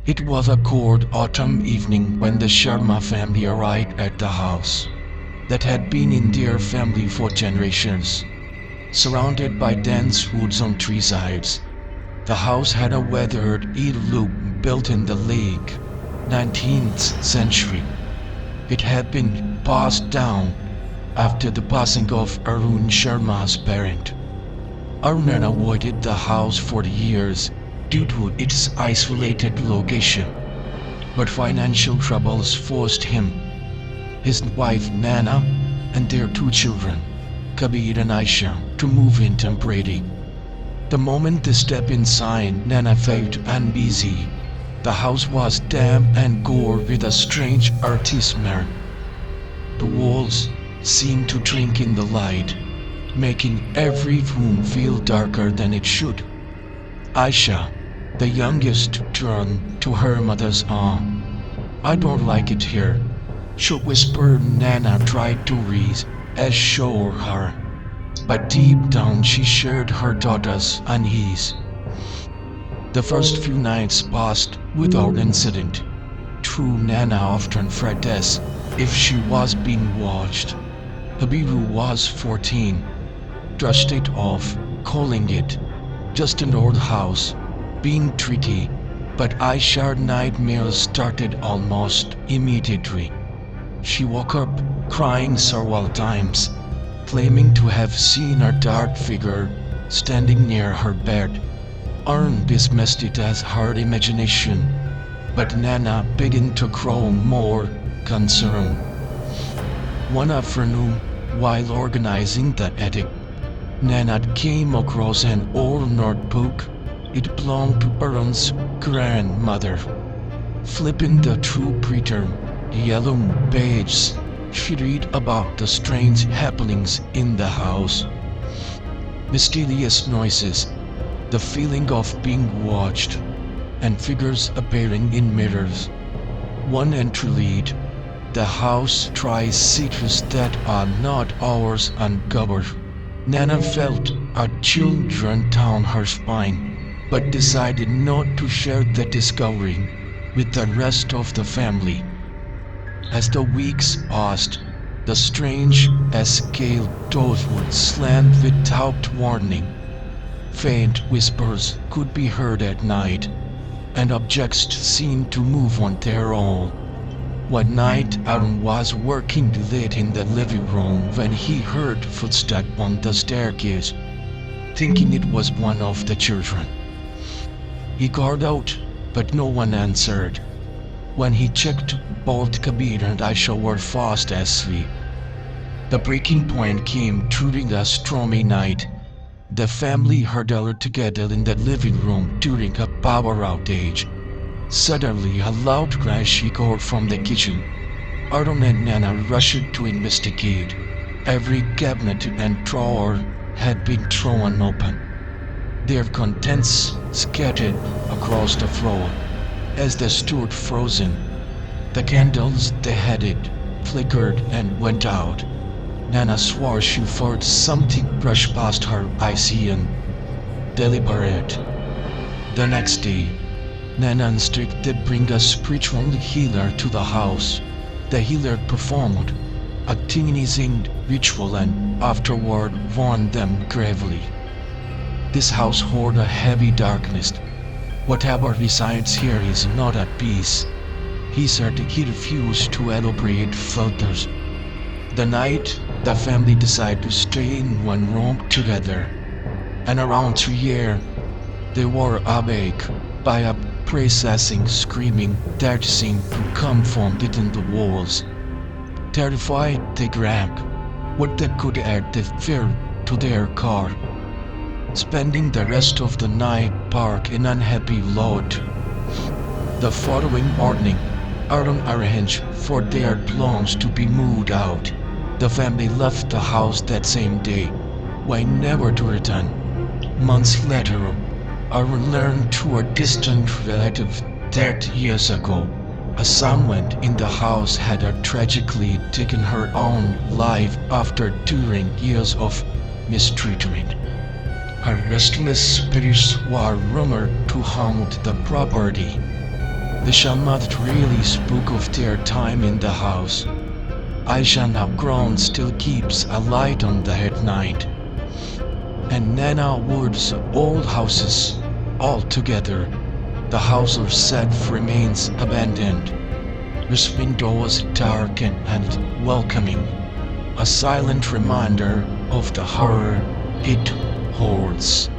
It was a cold autumn evening when the Sharma family arrived at the house that had been in their family for generations. Surrounded by dense woods on three sides, the house had a weathered look built in the late 19th century. It had been passed down after the passing of Arun Sharma's parent. Arun avoided the house for years due to its isolated location, but financial troubles forced him, his wife Naina, and their two children, Kabir and Aisha, to move in temporarily. The moment they stepped inside, Naina felt uneasy. The house was damp and gore with a strange earthy smell. The walls seemed to drink in the light, making every room feel darker than it should. Aisha, the youngest, turned to her mother's arm. "I don't like it here," she whispered. Naina tried to reassure her, but deep down she shared her daughter's unease. The first few nights passed without incident. True, Naina often fretted as if she was being watched. Habibu was 14, brushed it off, calling it just an old house, being tricky, but Aisha's nightmares started almost immediately. She woke up crying several times, claiming to have seen a dark figure standing near her bed. Arun dismissed it as her imagination, but Naina began to grow more concerned. One afternoon, while organizing the attic, Naina came across an old notebook. It belonged to Arun's grandmother. Flipping the through printer yellow pages, she read about the strange happenings in the house. Mysterious noises, the feeling of being watched, and figures appearing in mirrors. One entry read, "The house tries secrets that are not ours uncovered." Naina felt a chill run down her spine, but decided not to share the discovery with the rest of the family. As the weeks passed, the strange escape doors would slam without warning. Faint whispers could be heard at night, and objects seemed to move on their own. One night, Arun was working late in the living room when he heard footsteps on the staircase, thinking it was one of the children. He called out, but no one answered. When he checked, both Kabir and Aisha were fast asleep. The breaking point came during a stormy night. The family huddled together in the living room during a power outage. Suddenly, a loud crash echoed from the kitchen. Arun and Naina rushed to investigate. Every cabinet and drawer had been thrown open, their contents scattered across the floor. As they stood frozen, the candles they had flickered and went out. Naina swore she felt something brush past her eyes and deliberate. The next day, Naina instructed to bring a spiritual healer to the house. The healer performed a cleansing ritual and afterward warned them gravely. "This house holds a heavy darkness. Whatever resides here is not at peace." He said he refused to elaborate further. The night, the family decided to stay in one room together, and around 3 a.m. they were awake by a processing screaming that seemed to come from within the walls. Terrified, they grabbed what they could add the fear to their car, spending the rest of the night parked in unhappy lot. The following morning, Arun arranged for their belongings to be moved out. The family left the house that same day, vowing never to return. Months later, Arun learned through a distant relative that years ago, a someone in the house had tragically taken her own life after enduring years of mistreatment. Her restless spirits were rumored to haunt the property. The Sharma that really spoke of their time in the house. Aisha, now grown, still keeps a light on the at night. And Naina Wood's old houses, all together, the house of Seth remains abandoned. Its windows dark and welcoming, a silent reminder of the horror it holds.